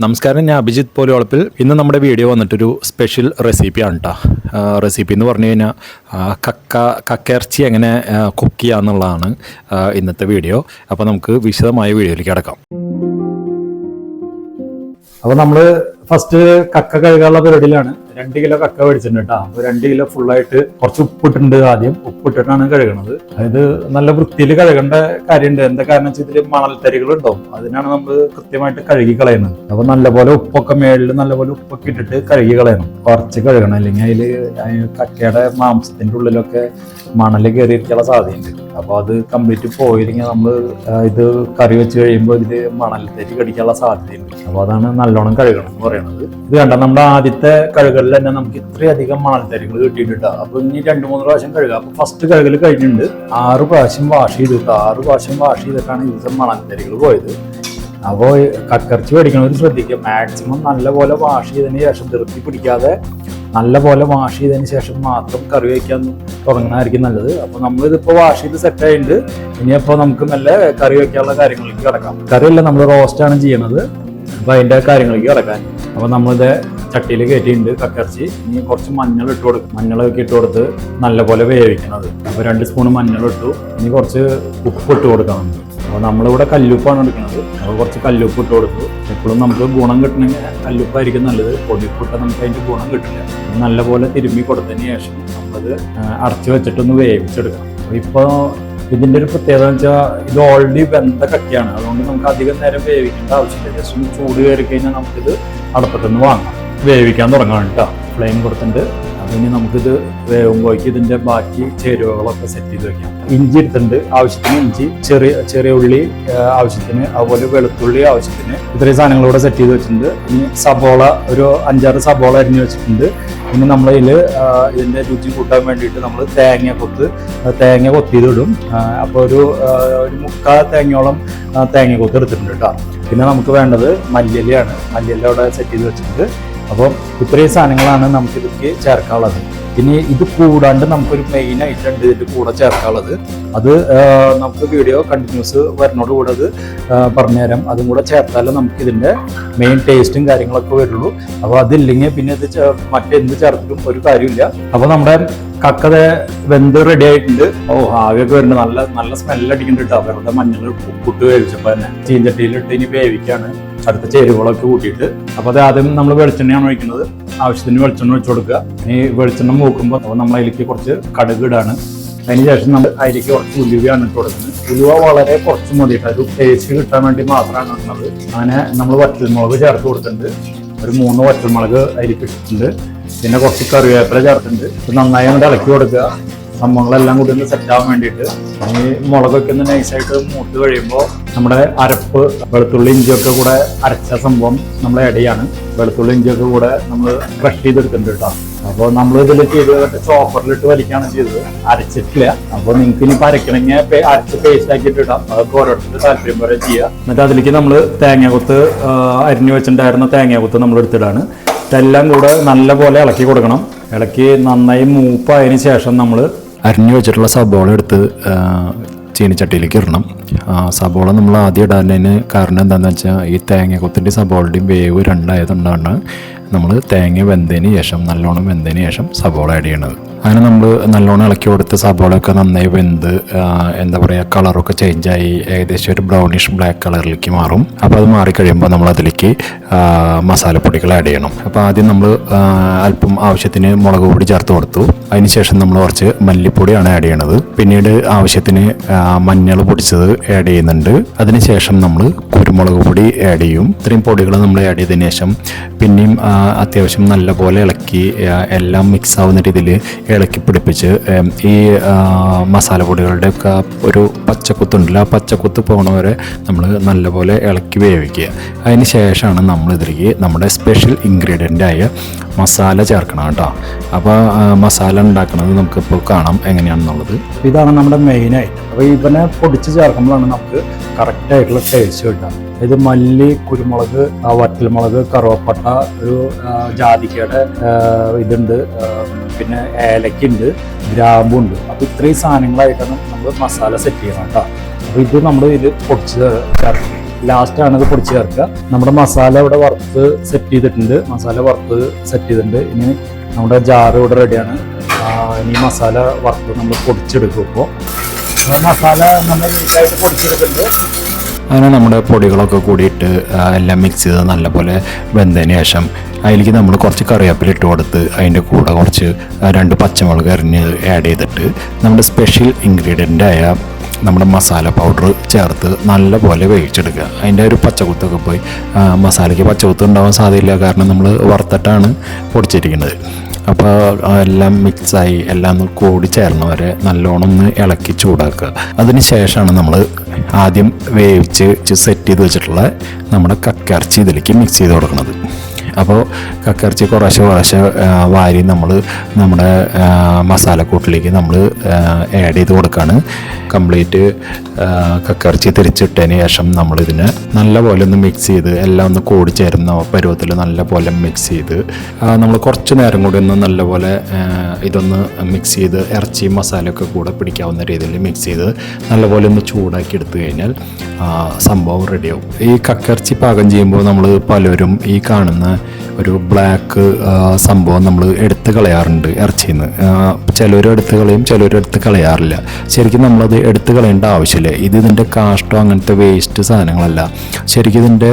നമസ്കാരം, ഞാൻ അഭിജിത്ത് പോലുവളപ്പിൽ. ഇന്ന് നമ്മുടെ വീഡിയോ വന്നിട്ടൊരു സ്പെഷ്യൽ റെസിപ്പിയാണ് കേട്ടോ. റെസിപ്പി എന്ന് പറഞ്ഞു കഴിഞ്ഞാൽ കക്കയിറച്ചി എങ്ങനെ കുക്ക് ചെയ്യുക എന്നുള്ളതാണ് ഇന്നത്തെ വീഡിയോ. അപ്പോൾ നമുക്ക് വിശദമായ വീഡിയോയിലേക്ക് കിടക്കാം. അപ്പോൾ നമ്മൾ ഫസ്റ്റ് കക്ക കഴുകാനുള്ള പരിപാടിയിലാണ്. 2 കിലോ കക്ക മേടിച്ചിട്ടുണ്ട് കേട്ടോ. അപ്പോൾ 2 കിലോ ഫുള്ളായിട്ട് കുറച്ച് ഉപ്പിട്ടുണ്ട്. ആദ്യം ഉപ്പിട്ടിട്ടാണ് കഴുകണത്. അതായത് നല്ല വൃത്തിയിൽ കഴുകേണ്ട കാര്യമുണ്ട്. എന്താ കാരണം വെച്ചാൽ ഇതിൽ മണൽത്തരികൾ ഉണ്ടാവും. അതിനാണ് നമ്മൾ കൃത്യമായിട്ട് കഴുകി കളയുന്നത്. അപ്പോൾ നല്ലപോലെ ഉപ്പൊക്കെ മേളിൽ നല്ലപോലെ ഉപ്പൊക്കെ ഇട്ടിട്ട് കഴുകി കളയണം. കുറച്ച് കഴുകണം, അല്ലെങ്കിൽ അതിൽ കക്കയുടെ മാംസത്തിന്റെ ഉള്ളിലൊക്കെ മണൽ കയറിയിരിക്കാനുള്ള സാധ്യതയുണ്ട്. അപ്പോൾ അത് കംപ്ലീറ്റ് പോയില്ലെങ്കിൽ നമ്മൾ ഇത് കറി വെച്ച് കഴിയുമ്പോൾ ഇതിൽ മണൽത്തരി കടിക്കാനുള്ള സാധ്യതയുണ്ട്. അപ്പോൾ അതാണ് നല്ലോണം കഴുകണം എന്ന് പറയുന്നത്. ഇത് കണ്ട നമ്മുടെ ആദ്യത്തെ കഴുകലിൽ തന്നെ നമുക്ക് ഇത്രയധികം മണൽത്തരികൾ കിട്ടിയിട്ടുണ്ട്. അപ്പൊ ഇനി 2-3 പ്രാവശ്യം കഴുകുക. അപ്പൊ ഫസ്റ്റ് കഴുകൽ കഴിഞ്ഞിട്ടുണ്ട്. 6 പ്രാവശ്യം വാഷ് ചെയ്തിട്ട് 6 പ്രാവശ്യം വാഷ് ചെയ്തിട്ടാണ് ഇതിന്റെ മണൽത്തരികൾ പോയത്. അപ്പോൾ കക്കയിറച്ചി മേടിക്കണവർ ശ്രദ്ധിക്കുക, മാക്സിമം നല്ലപോലെ വാഷ് ചെയ്തതിന് ശേഷം ധൃതി പിടിക്കാതെ നല്ലപോലെ വാഷ് ചെയ്തതിന് ശേഷം മാത്രം കറി വയ്ക്കാൻ തുടങ്ങുന്നതായിരിക്കും നല്ലത്. അപ്പോൾ നമ്മളിതിപ്പോൾ വാഷ് ചെയ്ത് സെറ്റ് ആയിട്ടുണ്ട്. ഇനിയപ്പോൾ നമുക്ക് നല്ല കറി വയ്ക്കാനുള്ള കാര്യങ്ങളിലേക്ക് കിടക്കാം. കറിയല്ല, നമ്മൾ റോസ്റ്റാണ് ചെയ്യണത്. അപ്പോൾ അതിൻ്റെ കാര്യങ്ങളിലേക്ക് കിടക്കാൻ. അപ്പോൾ നമ്മളിത് ചട്ടിയിൽ കയറ്റിയിട്ടുണ്ട് കക്കയിറച്ചി. ഇനി കുറച്ച് മഞ്ഞൾ ഇട്ട് കൊടുക്കും. മഞ്ഞളൊക്കെ ഇട്ട് കൊടുത്ത് നല്ലപോലെ വേവിക്കണത്. അപ്പോൾ 2 സ്പൂൺ മഞ്ഞൾ ഇട്ടു. ഇനി കുറച്ച് ഉപ്പ് ഇട്ട് കൊടുക്കണം. അപ്പോൾ നമ്മളിവിടെ കല്ലുപ്പാണ് എടുക്കുന്നത്. അപ്പോൾ കുറച്ച് കല്ലുപ്പ് ഇട്ട് കൊടുത്തു. എപ്പോഴും നമുക്ക് ഗുണം കിട്ടണമെങ്കിൽ കല്ലുപ്പായിരിക്കും നല്ലത്. പൊടിപ്പിട്ട നമുക്ക് അതിൻ്റെ ഗുണം കിട്ടില്ല. നല്ലപോലെ തിരുമ്മി കൊടുത്തതിന് ശേഷം നമ്മളത് അടച്ചു വെച്ചിട്ടൊന്ന് വേവിച്ചെടുക്കണം. അപ്പോൾ ഇപ്പോൾ ഇതിൻ്റെ ഒരു പ്രത്യേകത എന്ന് വെച്ചാൽ ഇത് ഓൾറെഡി വെന്ത കക്കയാണ്. അതുകൊണ്ട് നമുക്ക് അധികം നേരം വേവിക്കേണ്ട ആവശ്യമില്ല. ജസ്റ്റ് ചൂട് കയറി കഴിഞ്ഞാൽ നമുക്കിത് അടപ്പത്തുനിന്ന് വാങ്ങാം. വേവിക്കാൻ തുടങ്ങാം കേട്ടോ. ഫ്ലെയിം കൊടുത്തിട്ടുണ്ട്. അതിന് നമുക്കിത് വേവുമ്പോഴേക്ക് ഇതിൻ്റെ ബാക്കി ചേരുവകളൊക്കെ സെറ്റ് ചെയ്ത് വെക്കാം. ഇഞ്ചി എടുത്തിട്ടുണ്ട്, ആവശ്യത്തിന് ഇഞ്ചി, ചെറിയ ഉള്ളി ആവശ്യത്തിന്, അതുപോലെ വെളുത്തുള്ളി ആവശ്യത്തിന്. ഇത്രയും സാധനങ്ങളിവിടെ സെറ്റ് ചെയ്ത് വെച്ചിട്ടുണ്ട്. ഇനി സബോള ഒരു 5-6 സബോള അരിഞ്ഞ് വെച്ചിട്ടുണ്ട്. ഇനി നമ്മളതിൽ ഇതിൻ്റെ രുചി കൂട്ടാൻ വേണ്ടിയിട്ട് നമ്മൾ തേങ്ങ കൊത്തിയിടും. അപ്പോൾ ഒരു 3/4 തേങ്ങയോളം തേങ്ങ കൊത്ത് എടുത്തിട്ടുണ്ട് കേട്ടോ. പിന്നെ നമുക്ക് വേണ്ടത് മല്ലിയിലയാണ്. മല്ലിയില അവിടെ സെറ്റ് ചെയ്ത് വെച്ചിട്ടുണ്ട്. അപ്പോൾ ഇത്രയും സാധനങ്ങളാണ് നമുക്ക് ഇതിലേക്ക് ചേർക്കാനുള്ളത്. ഇനി ഇത് കൂടാണ്ട് നമുക്കൊരു മെയിൻ ഐറ്റം ഉണ്ട് ഇതിൻ്റെ കൂടെ ചേർക്കാനുള്ളത്. അത് നമുക്ക് വീഡിയോ കണ്ടിന്യൂസ് വരുന്നതോട് കൂടെ അത് പറഞ്ഞുതരാം. അതും കൂടെ ചേർത്താലേ നമുക്ക് ഇതിൻ്റെ മെയിൻ ടേസ്റ്റും കാര്യങ്ങളൊക്കെ വരുള്ളൂ. അപ്പോൾ അതില്ലെങ്കിൽ പിന്നെ ഇത് മറ്റെന്ത് ചേർത്തിട്ടും ഒരു കാര്യമില്ല. അപ്പോൾ നമ്മുടെ കക്കത വെന്ത് റെഡി ആയിട്ടുണ്ട്. ആവിയൊക്കെ വരുന്നുണ്ട്. നല്ല സ്മെല്ലടിക്കുന്നുണ്ട് കേട്ടോ. വെറുതെ മഞ്ഞൾ ഉപ്പിട്ട് വേവിച്ചപ്പോൾ തന്നെ ചീഞ്ചട്ടിയിലിട്ട് ഇനി വേവിക്കാണ്. അടുത്ത ചേരുവകളൊക്കെ കൂട്ടിയിട്ട്. അപ്പോൾ അത് ആദ്യം നമ്മൾ വെളിച്ചെണ്ണയാണ് ഒഴിക്കുന്നത്. ആവശ്യത്തിന് വെളിച്ചെണ്ണ ഒഴിച്ചു കൊടുക്കുക. ഇനി വെളിച്ചെണ്ണ മൂക്കുമ്പോൾ നമ്മൾ അതിലേക്ക് കുറച്ച് കടുക് ഇടാണ്. അതിന് ശേഷം നമ്മൾ അതിലേക്ക് കുറച്ച് ഉലുവയാണ് ഇട്ട് കൊടുക്കുന്നത്. ഉലുവ വളരെ കുറച്ച് മതിയിട്ട് ഒരു ടേസ്റ്റ് കിട്ടാൻ വേണ്ടി മാത്രമാണ് ഇടുന്നത്. അങ്ങനെ നമ്മൾ വറ്റൽമുളക് ചേർത്ത് കൊടുത്തിട്ടുണ്ട്. ഒരു 3 വറ്റൽമുളക് അതിലേക്ക് ഇട്ടിട്ടുണ്ട്. പിന്നെ കുറച്ച് കറിവേപ്പില ചേർത്തിട്ടുണ്ട്. നന്നായി അങ്ങോട്ട് ഇളക്കി കൊടുക്കുക. സംഭവങ്ങളെല്ലാം കൂടി ഒന്ന് സെറ്റ് ആവാൻ വേണ്ടിയിട്ട്. ഈ മുളകൊക്കെ ഒന്ന് നൈസായിട്ട് മൂത്ത് കഴിയുമ്പോൾ നമ്മുടെ അരപ്പ് വെളുത്തുള്ളി ഇഞ്ചിയൊക്കെ കൂടെ അരച്ച സംഭവം നമ്മൾ ആഡ് ചെയ്യാണ്. വെളുത്തുള്ളി ഇഞ്ചിയൊക്കെ കൂടെ നമ്മൾ ക്രഷ് ചെയ്തെടുക്കുന്നുണ്ട് കേട്ടോ. അപ്പോൾ നമ്മൾ ഇതിൽ ചെയ്തിട്ട് ചോപ്പറിലിട്ട് വലിക്കുകയാണ് ചെയ്തത്, അരച്ചിട്ടില്ല. അപ്പോൾ നിങ്ങൾക്ക് ഇനി അരക്കണമെങ്കിൽ അരച്ച് പേസ്റ്റ് ആക്കിയിട്ട് ഇടാം. അതൊക്കെ ഓരോരുത്തർ താല്പര്യം പോലെ ചെയ്യുക. എന്നിട്ട് അതിലേക്ക് നമ്മൾ തേങ്ങാക്കൊത്ത് അരിഞ്ഞു വെച്ചിട്ടുണ്ടായിരുന്ന തേങ്ങാക്കൊത്ത് നമ്മൾ എടുത്തിടാണ്. ഇതെല്ലാം കൂടെ നല്ലപോലെ ഇളക്കി കൊടുക്കണം. ഇളക്കി നന്നായി മൂപ്പായതിന് ശേഷം നമ്മൾ അരിഞ്ഞു വെച്ചിട്ടുള്ള സബോള എടുത്ത് ചീനിച്ചട്ടിയിലേക്ക് ഇടണം. സബോള നമ്മൾ ആദ്യം ഇടാനതിന് കാരണം എന്താണെന്ന് വെച്ചാൽ ഈ തേങ്ങക്കൊത്തിൻ്റെ സബോളയുടെയും വേവ് 2 ആയതുകൊണ്ടാണ് നമ്മൾ തേങ്ങ നല്ലോണം വെന്തതിന് ശേഷം സബോള ആഡ് ചെയ്യണത്. അങ്ങനെ നമ്മൾ നല്ലോണം ഇളക്കി കൊടുത്ത് സബോളയൊക്കെ നന്നായി വെന്ത് എന്താ പറയുക കളറൊക്കെ ചേഞ്ചായി ഏകദേശം ഒരു ബ്രൗണിഷ് ബ്ലാക്ക് കളറിലേക്ക് മാറും. അപ്പോൾ അത് മാറിക്കഴിയുമ്പോൾ നമ്മൾ അതിലേക്ക് മസാലപ്പൊടികൾ ആഡ് ചെയ്യണം. അപ്പോൾ ആദ്യം നമ്മൾ അല്പം ആവശ്യത്തിന് മുളക് പൊടി ചേർത്ത് കൊടുത്തു. അതിനുശേഷം നമ്മൾ കുറച്ച് മല്ലിപ്പൊടിയാണ് ആഡ് ചെയ്യണത്. പിന്നീട് ആവശ്യത്തിന് മഞ്ഞൾ പൊടിച്ചത് ആഡ് ചെയ്യുന്നുണ്ട്. അതിനുശേഷം നമ്മൾ കുരുമുളക് പൊടി ആഡ് ചെയ്യും. ഇത്രയും പൊടികൾ നമ്മൾ ആഡ് ചെയ്തതിന് ശേഷം പിന്നെയും അത്യാവശ്യം നല്ലപോലെ ഇളക്കി എല്ലാം മിക്സ് ആവുന്ന രീതിയിൽ ഇളക്കി പിടിപ്പിച്ച് ഈ മസാലപ്പൊടികളുടെ ഒക്കെ ഒരു പച്ചക്കുത്തുണ്ടല്ലോ, ആ പച്ചക്കുത്ത് പോകണവരെ നമ്മൾ നല്ലപോലെ ഇളക്കി വേവിക്കുക. അതിന് ശേഷമാണ് നമ്മൾ ഇതിലേക്ക് നമ്മുടെ സ്പെഷ്യൽ ഇൻഗ്രീഡിയൻ്റായ മസാല ചേർക്കണം കേട്ടോ. അപ്പോൾ മസാല ഉണ്ടാക്കുന്നത് നമുക്കിപ്പോൾ കാണാം എങ്ങനെയാണെന്നുള്ളത്. ഇതാണ് നമ്മുടെ മെയിനായിട്ട്. അപ്പോൾ ഇവനെ പൊടിച്ച് ചേർക്കുമ്പോഴാണ് നമുക്ക് കറക്റ്റായിട്ടുള്ള ടേസ്റ്റ് കിട്ടുക. ഇത് മല്ലി, കുരുമുളക്, വറ്റൽമുളക്, കറുവപ്പട്ട, ഒരു ജാതിക്കയുടെ ഇതുണ്ട്, പിന്നെ ഏലക്കുണ്ട്, ഗ്രാമ്പുണ്ട്. അപ്പോൾ ഇത്രയും സാധനങ്ങളായിട്ടാണ് നമ്മൾ മസാല സെറ്റ് ചെയ്യണം കേട്ടോ. അപ്പോൾ ഇത് നമ്മൾ ഇത് പൊടിച്ച് ചേർക്കും. ലാസ്റ്റാണ് ഇത് പൊടിച്ച് ചേർക്കുക. നമ്മുടെ മസാല ഇവിടെ വറുത്ത് സെറ്റ് ചെയ്തിട്ടുണ്ട്. ഇനി നമ്മുടെ ജാറ് ഇവിടെ റെഡിയാണ്. ഇനി മസാല വറുത്ത് നമ്മൾ പൊടിച്ചെടുക്കും. ഇപ്പോൾ മസാല നമ്മൾ നീറ്റായിട്ട് പൊടിച്ചെടുക്കുന്നുണ്ട്. അങ്ങനെ നമ്മുടെ പൊടികളൊക്കെ കൂടിയിട്ട് എല്ലാം മിക്സ് ചെയ്ത് നല്ലപോലെ വെന്തതിന് ശേഷം അതിലേക്ക് നമ്മൾ കുറച്ച് കറിവേപ്പില ഇട്ട് കൊടുത്ത് അതിൻ്റെ കൂടെ കുറച്ച് 2 പച്ചമുളക് അരിഞ്ഞ് ആഡ് ചെയ്തിട്ട് നമ്മുടെ സ്പെഷ്യൽ ഇൻഗ്രീഡിയൻ്റ് ആയ നമ്മുടെ മസാല പൗഡർ ചേർത്ത് നല്ലപോലെ വേവിച്ചെടുക്കുക. അതിൻ്റെ ഒരു പച്ചക്കുത്തൊക്കെ പോയി, മസാലയ്ക്ക് പച്ചക്കുത്ത് ഉണ്ടാവാൻ സാധ്യതയില്ല, കാരണം നമ്മൾ വറുത്തിട്ടാണ് പൊടിച്ചിരിക്കുന്നത്. അപ്പോൾ എല്ലാം മിക്സായി എല്ലാം കൂടി ചേർന്ന വരെ നല്ലോണം ഒന്ന് ഇളക്കി ചൂടാക്കുക. അതിന് ശേഷമാണ് നമ്മൾ ആദ്യം വേവിച്ച് സെറ്റ് ചെയ്ത് വെച്ചിട്ടുള്ള നമ്മുടെ കക്കയിറച്ചി ഇതിലേക്ക് മിക്സ് ചെയ്ത് കൊടുക്കുന്നത്. അപ്പോൾ കക്കയിറച്ചി കുറേശ്ശെ വാരി നമ്മൾ നമ്മുടെ മസാലക്കൂട്ടിലേക്ക് നമ്മൾ ആഡ് ചെയ്ത് കൊടുക്കുകയാണ്. കംപ്ലീറ്റ് കക്കയിറച്ചി തിരിച്ചിട്ടതിന് ശേഷം നമ്മളിതിനെ നല്ലപോലെ ഒന്ന് മിക്സ് ചെയ്ത് എല്ലാം ഒന്ന് കൂടി ചേരുന്ന പരുവത്തിൽ നല്ലപോലെ മിക്സ് ചെയ്ത് നമ്മൾ കുറച്ച് നേരം കൂടി ഒന്ന് നല്ലപോലെ ഇതൊന്ന് മിക്സ് ചെയ്ത് ഇറച്ചി മസാലയൊക്കെ കൂടെ പിടിക്കാവുന്ന രീതിയിൽ മിക്സ് ചെയ്ത് നല്ലപോലെ ഒന്ന് ചൂടാക്കി എടുത്തു കഴിഞ്ഞാൽ സംഭവം റെഡിയാവും. ഈ കക്കയിറച്ചി പാകം ചെയ്യുമ്പോൾ നമ്മൾ പലരും ഈ കാണുന്ന ഒരു ബ്ലാക്ക് സംഭവം നമ്മൾ എടുത്ത് കളയാറുണ്ട് ഇറച്ചിയിൽ നിന്ന്. ചിലർ എടുത്ത് കളയും, ചിലർ എടുത്ത് കളയാറില്ല. ശരിക്കും നമ്മളത് എടുത്ത് കളയേണ്ട ആവശ്യമില്ല. ഇതിൻ്റെ കാഷ്ടോ അങ്ങനത്തെ വേസ്റ്റ് സാധനങ്ങളല്ല, ശരിക്കും ഇതിൻ്റെ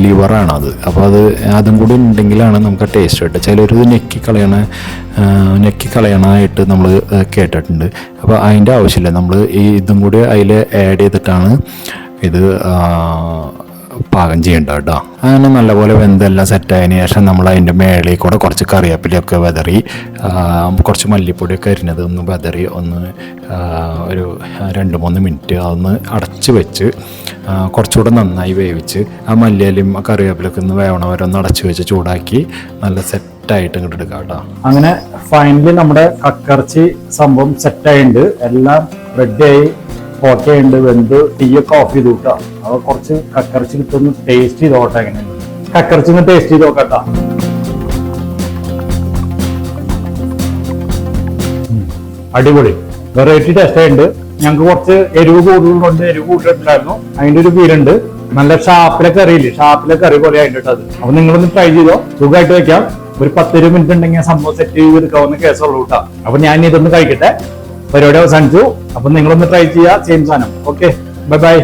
ലിവറാണത്. അപ്പോൾ അതും കൂടി ഉണ്ടെങ്കിലാണ് നമുക്ക് ടേസ്റ്റ് കിട്ടുക. ചിലർ ഇത് നെക്കി കളയണമായിട്ട് നമ്മൾ കേട്ടിട്ടുണ്ട്. അപ്പോൾ അതിൻ്റെ ആവശ്യമില്ല. നമ്മൾ ഇതും കൂടി അതിൽ ആഡ് ചെയ്തിട്ടാണ് ഇത് പാകം ചെയ്യേണ്ടത് കേട്ടോ. അങ്ങനെ നല്ലപോലെ വെന്തെല്ലാം സെറ്റായതിനു ശേഷം നമ്മൾ അതിൻ്റെ മേളിൽ കൂടെ കുറച്ച് കറിവേപ്പിലയൊക്കെ വെതറി കുറച്ച് മല്ലിപ്പൊടിയൊക്കെ അരിഞ്ഞത് ഒന്ന് വെതറി ഒരു 2-3 മിനിറ്റ് അതൊന്ന് അടച്ച് വെച്ച് കുറച്ചുകൂടെ നന്നായി വേവിച്ച് ആ മല്ലിയിലും ആ കറിവേപ്പിലൊക്കെ ഒന്ന് വേവണവരെ ഒന്ന് അടച്ച് വെച്ച് ചൂടാക്കി നല്ല സെറ്റായിട്ട് ഇങ്ങോട്ട് എടുക്കാം കേട്ടോ. അങ്ങനെ ഫൈനലി നമ്മുടെ കക്കയിറച്ചി സംഭവം സെറ്റായിട്ടുണ്ട്. എല്ലാം റെഡിയായി ഓക്കെ ഉണ്ട്. വെന്ത് തീയൊക്കെ ഓഫ് ചെയ്തു കേട്ടോ. അപ്പോൾ കുറച്ച് കക്കയിറച്ചി കിട്ടുന്ന ടേസ്റ്റ് ചെയ്ത് നോട്ടെ. എങ്ങനെയുണ്ട് കക്കയിറച്ചി ടേസ്റ്റ് ചെയ്ത് നോക്കട്ടോ. അടിപൊളി വെറൈറ്റി ടേസ്റ്റ് ആയിട്ടുണ്ട്. ഞങ്ങൾക്ക് കുറച്ച് എരിവ് കൂടുതലുണ്ട്, എരിവ് കൂട്ടിട്ടുണ്ടായിരുന്നു. അതിന്റെ ഒരു ഫീലുണ്ട്. നല്ല ഷാപ്പിലെ കറി പോലെ ആയിട്ട് അത്. അപ്പൊ നിങ്ങളൊന്ന് ട്രൈ ചെയ്തോ, സുഖമായിട്ട് വെക്കാം. ഒരു 10-20 മിനിറ്റ് ഉണ്ടെങ്കിൽ സംഭവം സെറ്റ് ചെയ്ത് എടുക്കാവുന്ന കേസുള്ളൂ കേട്ടോ. അപ്പൊ ഞാൻ ഇതൊന്ന് കഴിക്കട്ടെ. പരിപാടി അവസാനിച്ചു. അപ്പൊ നിങ്ങളൊന്ന് ട്രൈ ചെയ്യുക, സെയിം സാധനം. Okay, bye bye.